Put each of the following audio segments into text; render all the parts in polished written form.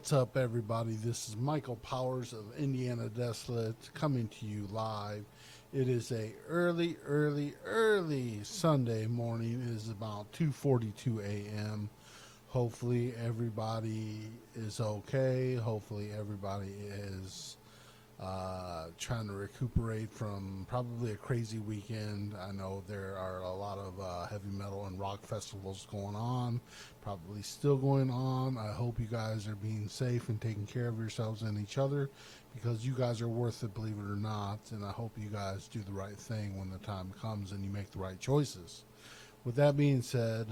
What's up, everybody? This is Michael Powers of Indianadesolate coming to you live. It is a early Sunday morning. It is about 2:42 a.m. Hopefully, everybody is okay. Hopefully, everybody is trying to recuperate from probably a crazy weekend. I know there are a lot of heavy metal and rock festivals going on, probably still going on. I hope you guys are being safe and taking care of yourselves and each other, because you guys are worth it, believe it or not. And I hope you guys do the right thing when the time comes and you make the right choices. With that being said,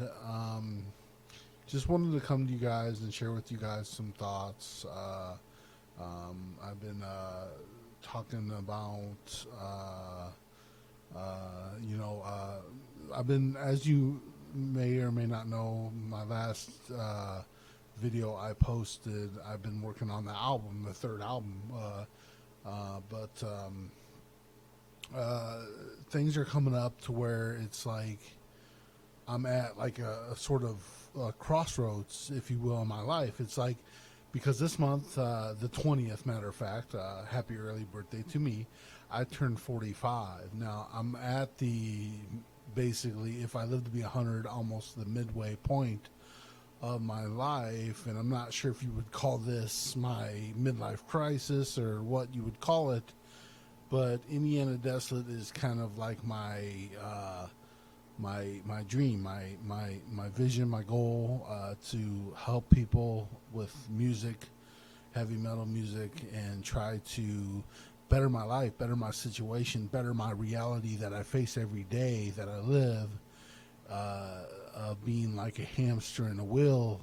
just wanted to come to you guys and share with you guys some thoughts. I've been talking about, I've been, as you may or may not know, my last video I posted, I've been working on the album, the third album, but things are coming up to where it's like I'm at like a sort of crossroads, if you will, in my life. It's like, because this month, the 20th, matter of fact, happy early birthday to me, I turned 45. Now, I'm at the, basically, if I live to be 100, almost the midway point of my life, and I'm not sure if you would call this my midlife crisis or what you would call it, but Indiana Desolate is kind of like my dream, my vision, my goal, to help people with music, heavy metal music, and try to better my life, better my situation, better my reality that I face every day that I live, being like a hamster in a wheel,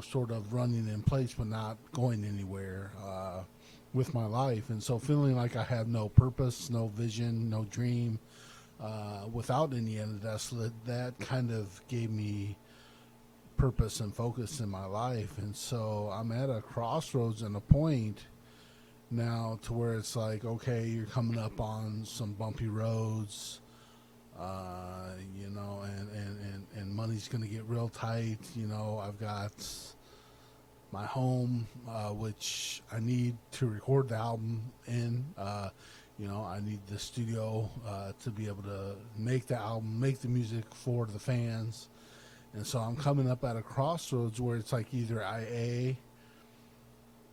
sort of running in place but not going anywhere with my life. And so feeling like I have no purpose, no vision, no dream, without Indiana Desolate, that kind of gave me purpose and focus in my life. And so I'm at a crossroads and a point now to where it's like, okay, you're coming up on some bumpy roads, and money's going to get real tight. I've got my home, which I need to record the album in. I need the studio to be able to make the album, make the music for the fans. And so I'm coming up at a crossroads where it's like either I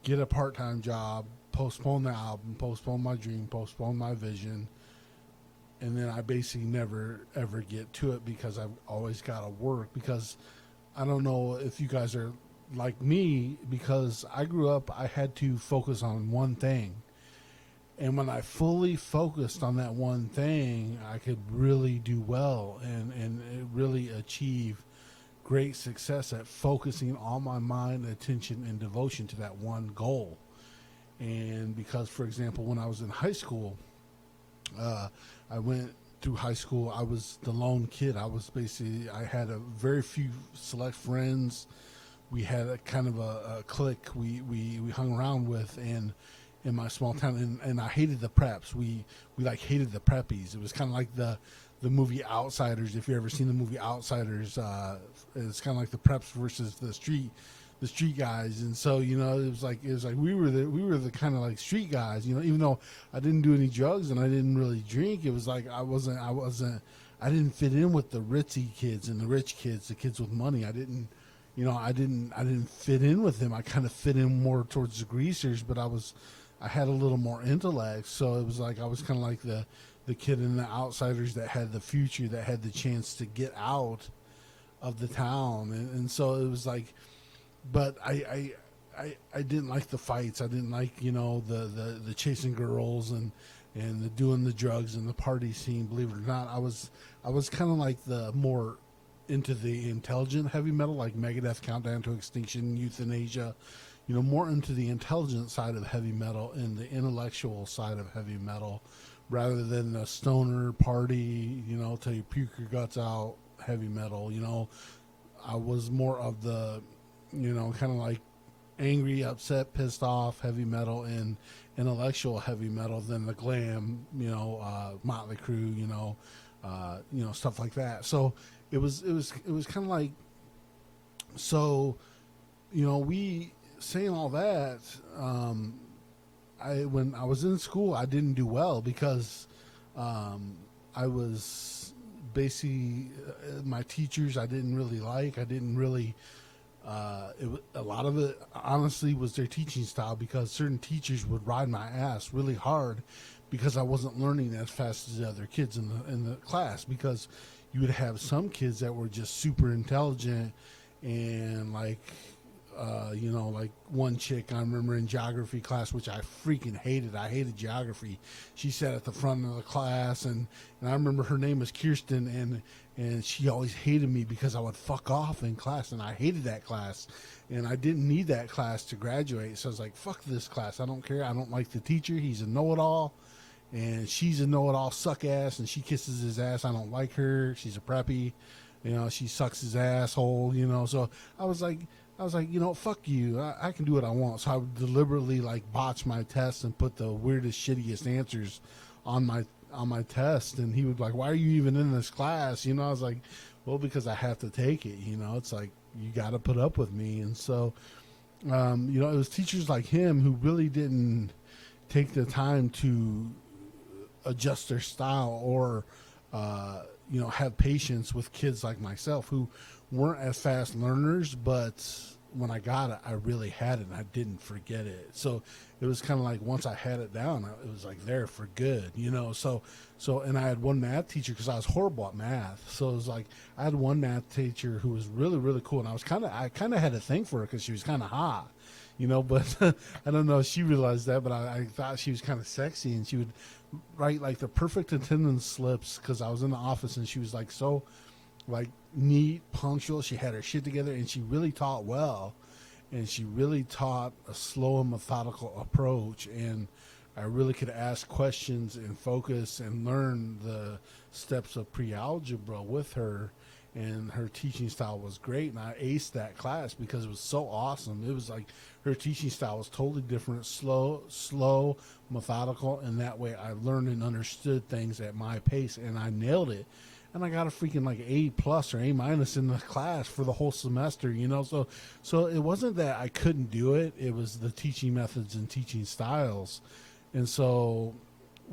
get a part-time job, postpone the album, postpone my dream, postpone my vision, and then I basically never ever get to it because I've always got to work. Because I don't know if you guys are like me, because I grew up, I had to focus on one thing. And when I fully focused on that one thing, I could really do well and really achieve great success at focusing all my mind, attention, and devotion to that one goal. And because, for example, when I was in high school, I went through high school, I was the lone kid. I had a very few select friends. We had a kind of a clique we hung around with, and in my small town, and I hated the preps. We like hated the preppies. It was kind of like the movie Outsiders. If you ever seen the movie Outsiders, it's kind of like the preps versus the street guys. And so it was like we were the kind of like street guys. Even though I didn't do any drugs and I didn't really drink, it was like I didn't fit in with the ritzy kids and the rich kids, the kids with money. I didn't fit in with them. I kind of fit in more towards the greasers, but I had a little more intellect, so it was like I was kind of like the kid in the Outsiders that had the future, that had the chance to get out of the town. And so it was like, but I didn't like the fights. I didn't like the chasing girls and the doing the drugs and the party scene. Believe it or not, I was kind of like the more into the intelligent heavy metal, like Megadeth, Countdown to Extinction, Euthanasia. More into the intelligent side of heavy metal and the intellectual side of heavy metal, rather than the stoner party, till you puke your guts out heavy metal. I was more of the, kind of like angry, upset, pissed off heavy metal and intellectual heavy metal than the glam, Motley Crue, stuff like that. So it was kind of like, so we saying all that, when I was in school, I didn't do well because I was basically my teachers I didn't really like. I didn't really. A lot of it, honestly, was their teaching style because certain teachers would ride my ass really hard because I wasn't learning as fast as the other kids in the class. Because you would have some kids that were just super intelligent and like like one chick I remember in geography class, which I freaking hated. I hated geography. She sat at the front of the class, and I remember her name was Kirsten, and she always hated me because I would fuck off in class, and I hated that class, and I didn't need that class to graduate. So I was like, fuck this class. I don't care. I don't like the teacher. He's a know-it-all, and she's a know-it-all suck ass, and she kisses his ass. I don't like her. She's a preppy. She sucks his asshole. So I was like, fuck you. I can do what I want. So I would deliberately like botch my tests and put the weirdest, shittiest answers on my test. And he would be like, why are you even in this class? I was like, well, because I have to take it. It's like, you got to put up with me. And so, it was teachers like him who really didn't take the time to adjust their style or, have patience with kids like myself who weren't as fast learners, but when I got it, I really had it and I didn't forget it. So it was kind of like once I had it down, it was like there for good, So and I had one math teacher because I was horrible at math. So it was like I had one math teacher who was really, really cool, and I kind of had a thing for her because she was kind of hot, But I don't know if she realized that, but I thought she was kind of sexy, and she would write like the perfect attendance slips because I was in the office, and she was like so like neat, punctual. She had her shit together, and she really taught well, and she really taught a slow and methodical approach, and I really could ask questions and focus and learn the steps of pre-algebra with her, and her teaching style was great, and I aced that class because it was so awesome. It was like her teaching style was totally different, slow, methodical, and that way I learned and understood things at my pace, and I nailed it. And I got a freaking like A+ or A- in the class for the whole semester, So it wasn't that I couldn't do it. It was the teaching methods and teaching styles. And so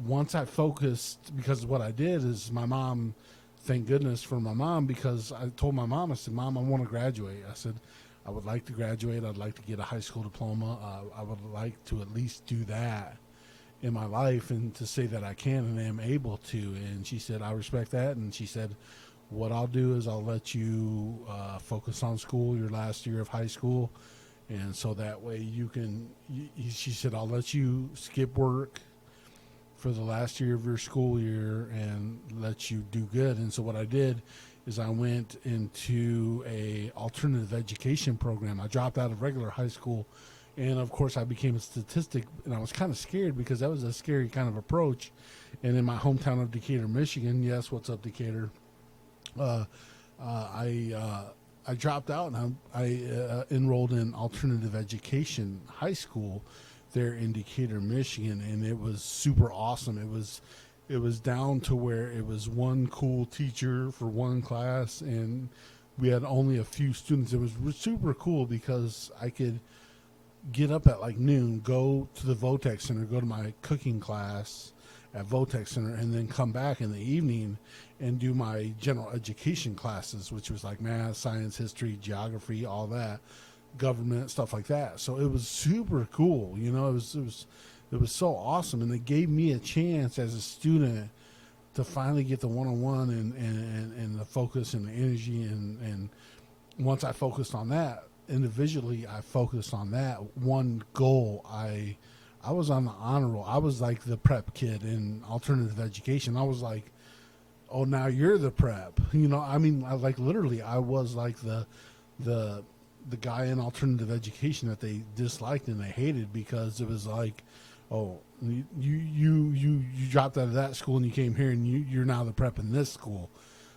once I focused, because what I did is my mom, thank goodness for my mom, because I told my mom, I said, Mom, I want to graduate. I said, I would like to graduate. I'd like to get a high school diploma. I would like to at least do that in my life, and to say that I can and am able to. And she said, I respect that. And she said, what I'll do is I'll let you focus on school your last year of high school, and so that way you can, she said, I'll let you skip work for the last year of your school year and let you do good. And so what I did is I went into a alternative education program. I dropped out of regular high school, and of course I became a statistic, and I was kind of scared because that was a scary kind of approach. And in my hometown of Decatur, Michigan, yes, what's up, Decatur? I dropped out, and I enrolled in alternative education high school there in Decatur, Michigan, and it was super awesome. It was down to where it was one cool teacher for one class, and we had only a few students. It was super cool because I could get up at like noon, go to the Votech Center, go to my cooking class at Votech Center, and then come back in the evening and do my general education classes, which was like math, science, history, geography, all that, government, stuff like that. So it was super cool. It was so awesome, and it gave me a chance as a student to finally get the one-on-one and the focus and the energy, and once I focused on that individually, I focused on that one goal. I was on the honor roll. I was like the prep kid in alternative education. I was like, oh, now you're the prep. Like literally, I was like the guy in alternative education that they disliked and they hated, because it was like, oh, you dropped out of that school and you came here, and you're now the prep in this school.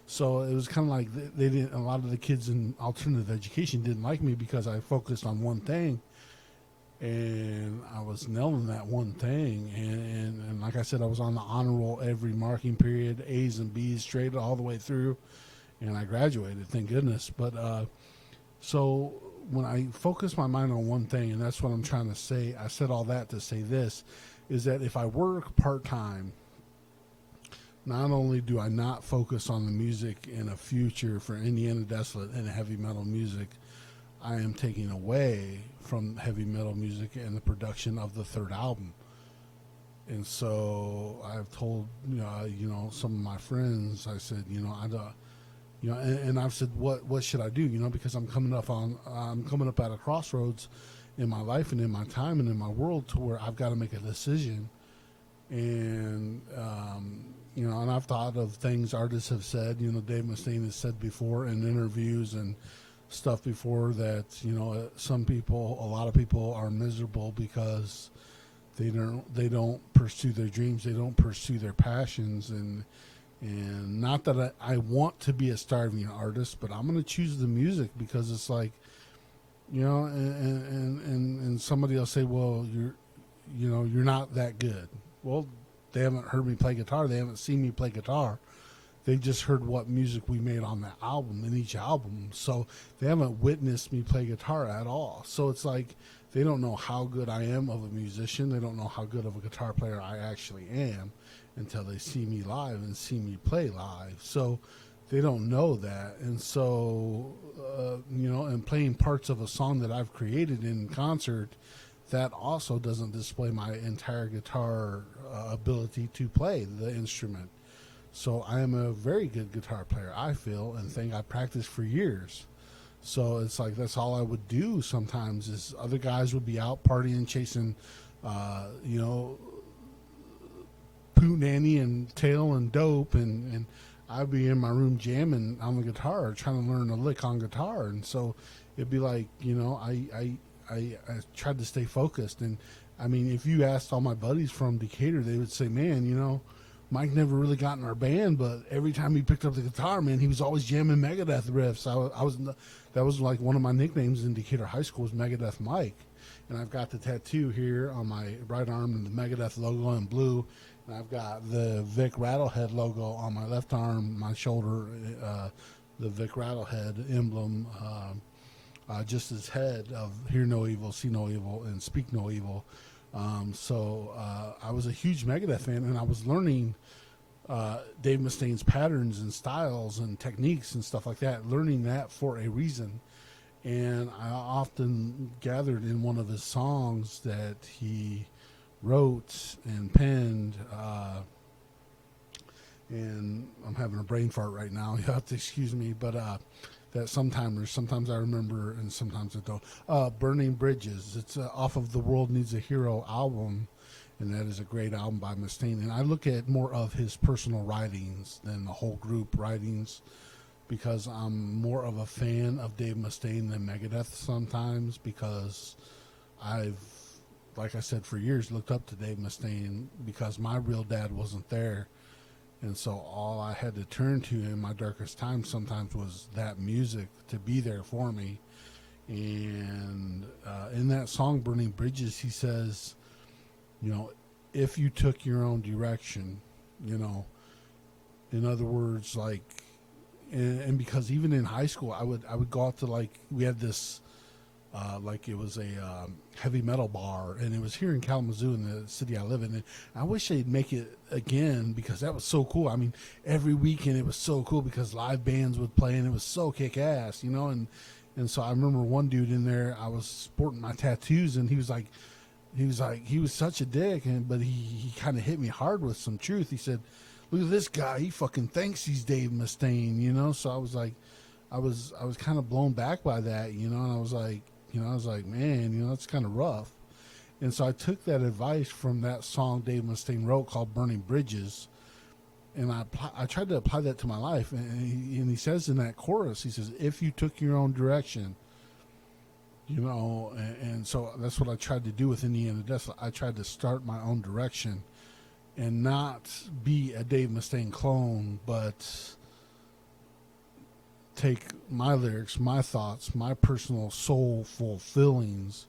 So it was kind of like they didn't. A lot of the kids in alternative education didn't like me because I focused on one thing, and I was nailing that one thing. And like I said, I was on the honor roll every marking period, A's and B's straight all the way through, and I graduated, thank goodness. But so when I focus my mind on one thing, and that's what I'm trying to say, I said all that to say this, is that if I work part-time, not only do I not focus on the music in a future for Indianadesolate and heavy metal music, I am taking away from heavy metal music and the production of the third album. And so I've told some of my friends, I said, I don't, and I've said, what should I do? Because I'm coming up at a crossroads in my life and in my time and in my world to where I've got to make a decision. And and I've thought of things artists have said. Dave Mustaine has said before in interviews and stuff before that a lot of people are miserable because they don't pursue their dreams, they don't pursue their passions, and not that I want to be a starving artist, but I'm going to choose the music because it's like, and somebody will say, well, you're not that good. Well, they haven't heard me play guitar, they haven't seen me play guitar. They just heard what music we made on that album, in each album. So they haven't witnessed me play guitar at all. So it's like they don't know how good I am of a musician. They don't know how good of a guitar player I actually am until they see me live and see me play live. So they don't know that. And so, and playing parts of a song that I've created in concert, that also doesn't display my entire guitar ability to play the instrument. So I am a very good guitar player, I feel, and think I practiced for years. So it's like that's all I would do sometimes is other guys would be out partying, chasing, Pooh Nanny and Tail and Dope, and I'd be in my room jamming on the guitar, trying to learn a lick on guitar. And so it'd be like, I tried to stay focused. And I mean, if you asked all my buddies from Decatur, they would say, man, Mike never really got in our band, but every time he picked up the guitar, man, he was always jamming Megadeth riffs. That was like one of my nicknames in Decatur High School was Megadeth Mike. And I've got the tattoo here on my right arm and the Megadeth logo in blue. And I've got the Vic Rattlehead logo on my left arm, my shoulder, the Vic Rattlehead emblem, just his head of hear no evil, see no evil, and speak no evil. So I was a huge Megadeth fan, and I was learning Dave Mustaine's patterns and styles and techniques and stuff like that, learning that for a reason. And I often gathered in one of his songs that he wrote and penned, and I'm having a brain fart right now. You have to excuse me, but that sometimes I remember and sometimes I don't. Burning Bridges. It's off of the World Needs a Hero album, and that is a great album by Mustaine. And I look at more of his personal writings than the whole group writings because I'm more of a fan of Dave Mustaine than Megadeth sometimes because I've, like I said, for years looked up to Dave Mustaine because my real dad wasn't there. And so all I had to turn to in my darkest times sometimes was that music to be there for me. And in that song, Burning Bridges, he says, if you took your own direction, in other words, like, and because even in high school, I would go out to, like, we had this, like it was a heavy metal bar, and it was here in Kalamazoo in the city I live in. And I wish they'd make it again because that was so cool. I mean, every weekend it was so cool because live bands would play, and it was so kick-ass, and so I remember one dude in there, I was sporting my tattoos, and he was such a dick, but he kind of hit me hard with some truth. He said, look at this guy, he fucking thinks he's Dave Mustaine, so I was like, I was kind of blown back by that, and I was like, man, that's kind of rough. And so I took that advice from that song Dave Mustaine wrote called Burning Bridges, and I tried to apply that to my life. And he says in that chorus, he says, if you took your own direction, and so that's what I tried to do with Indianadesolate. I tried to start my own direction and not be a Dave Mustaine clone, but take my lyrics, my thoughts, my personal soulful feelings,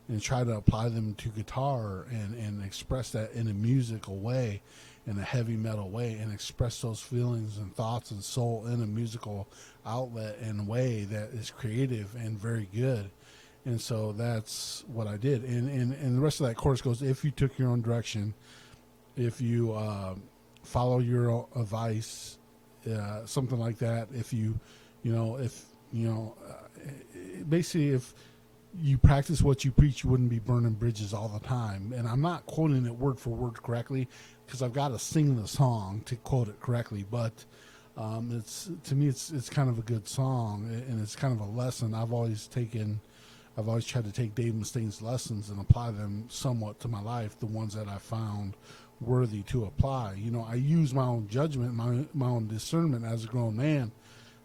and try to apply them to guitar and express that in a musical way, in a heavy metal way, and express those feelings and thoughts and soul in a musical outlet and way that is creative and very good. And so that's what I did. And the rest of that chorus goes, if you took your own direction, if you follow your advice, something like that. If you, basically, if you practice what you preach, you wouldn't be burning bridges all the time. And I'm not quoting it word for word correctly because I've got to sing the song to quote it correctly. But it's, to me, it's kind of a good song, and it's kind of a lesson I've always tried to take Dave Mustaine's lessons and apply them somewhat to my life, the ones that I found worthy to apply. I use my own judgment, my own discernment as a grown man,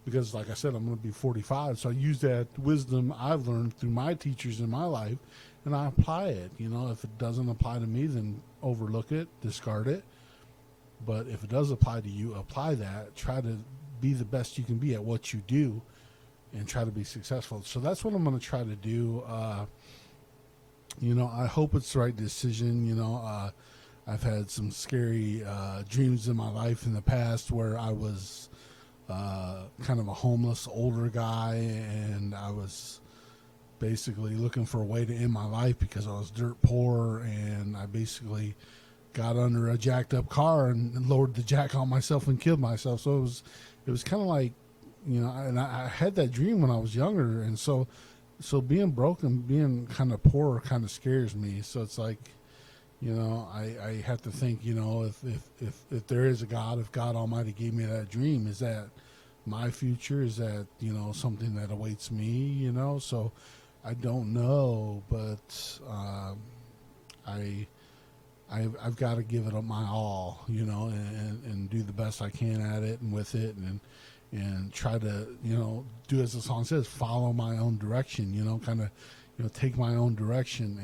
because like I said, I'm going to be 45. So I use that wisdom I've learned through my teachers in my life, and I apply it. If it doesn't apply to me, then overlook it, discard it. But if it does apply to you, apply that. Try to be the best you can be at what you do, and try to be successful. So that's what I'm going to try to do. I hope it's the right decision. I've had some scary dreams in my life in the past where I was kind of a homeless older guy, and I was basically looking for a way to end my life because I was dirt poor, and I basically got under a jacked up car and lowered the jack on myself and killed myself. So it was kind of like, and I had that dream when I was younger, and so being broken, being kind of poor, kind of scares me. So it's like, I have to think, if there is a God, if God Almighty gave me that dream, is that my future? Is that something that awaits me? So I don't know, but I've got to give it my all, and do the best I can at it and with it, and try to, do as the song says, follow my own direction, kind of, take my own direction.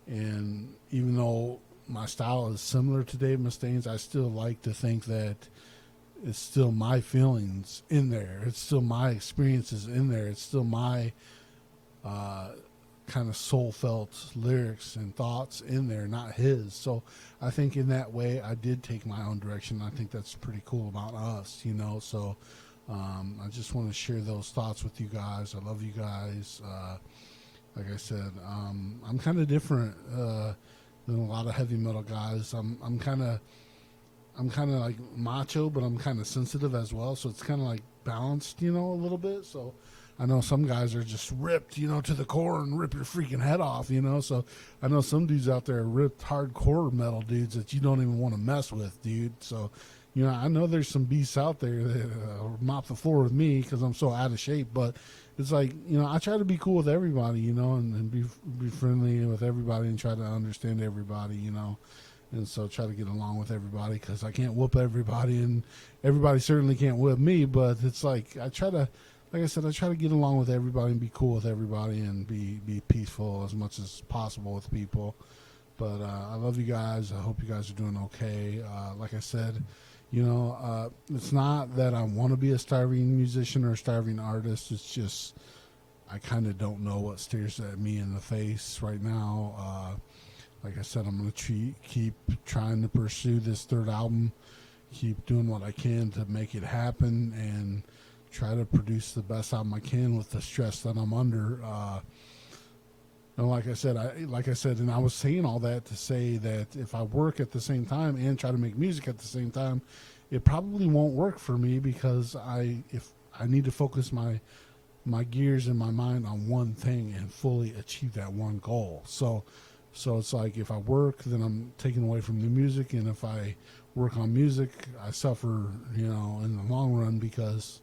And even though my style is similar to Dave Mustaine's, I still like to think that it's still my feelings in there. It's still my experiences in there. It's still my kind of soul felt lyrics and thoughts in there, not his. So I think in that way I did take my own direction. I think that's pretty cool about us, so I just want to share those thoughts with you guys. I love you guys. Like I said, I'm kind of different than a lot of heavy metal guys. I'm kind of like macho, but I'm kind of sensitive as well, so it's kind of like balanced, a little bit. So I know some guys are just ripped, to the core and rip your freaking head off, so I know some dudes out there are ripped hardcore metal dudes that you don't even want to mess with, dude. So, I know there's some beasts out there that mop the floor with me because I'm so out of shape, but it's like, I try to be cool with everybody, and be friendly with everybody and try to understand everybody, and so try to get along with everybody because I can't whoop everybody, and everybody certainly can't whip me, but it's like like I said, I try to get along with everybody and be cool with everybody and be peaceful as much as possible with people. But I love you guys. I hope you guys are doing okay. Like I said, it's not that I want to be a starving musician or a starving artist. It's just I kind of don't know what stares at me in the face right now. Like I said, I'm going to keep trying to pursue this third album, keep doing what I can to make it happen, and try to produce the best album I can with the stress that I'm under. And like I said, and I was saying all that to say that if I work at the same time and try to make music at the same time, it probably won't work for me because if I need to focus my gears and my mind on one thing and fully achieve that one goal. So it's like if I work, then I'm taken away from the music, and if I work on music, I suffer, in the long run because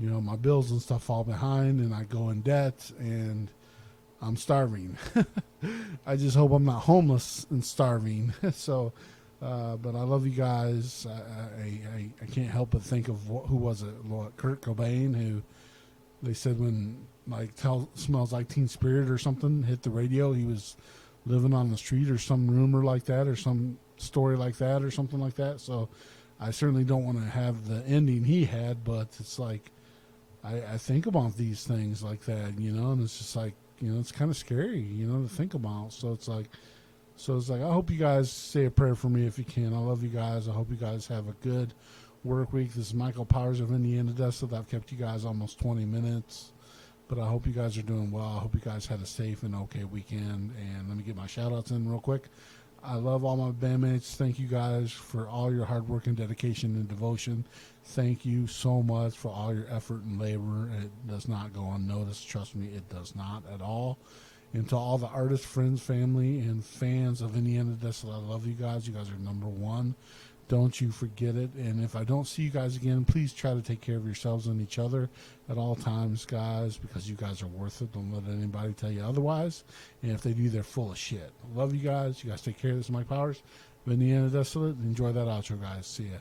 my bills and stuff fall behind and I go in debt and I'm starving. I just hope I'm not homeless and starving. So, but I love you guys. I can't help but think of who was it? Kurt Cobain, who they said when Smells Like Teen Spirit or something hit the radio, he was living on the street or some rumor like that or some story like that or something like that. So I certainly don't want to have the ending he had, but it's like, I think about these things like that, and it's just like, it's kind of scary, to think about. So it's like, I hope you guys say a prayer for me if you can. I love you guys. I hope you guys have a good work week. This is Michael Powers of Indianadesolate. I've kept you guys almost 20 minutes. But I hope you guys are doing well. I hope you guys had a safe and okay weekend. And let me get my shout outs in real quick. I love all my bandmates. Thank you guys for all your hard work and dedication and devotion. Thank you so much for all your effort and labor. It does not go unnoticed. Trust me, it does not at all. And to all the artists, friends, family, and fans of Indianadesolate, I love you guys. You guys are number one. Don't you forget it. And if I don't see you guys again, please try to take care of yourselves and each other at all times, guys, because you guys are worth it. Don't let anybody tell you otherwise. And if they do, they're full of shit. Love you guys. You guys take care. This is Mike Powers of Indianadesolate. Enjoy that outro, guys. See ya.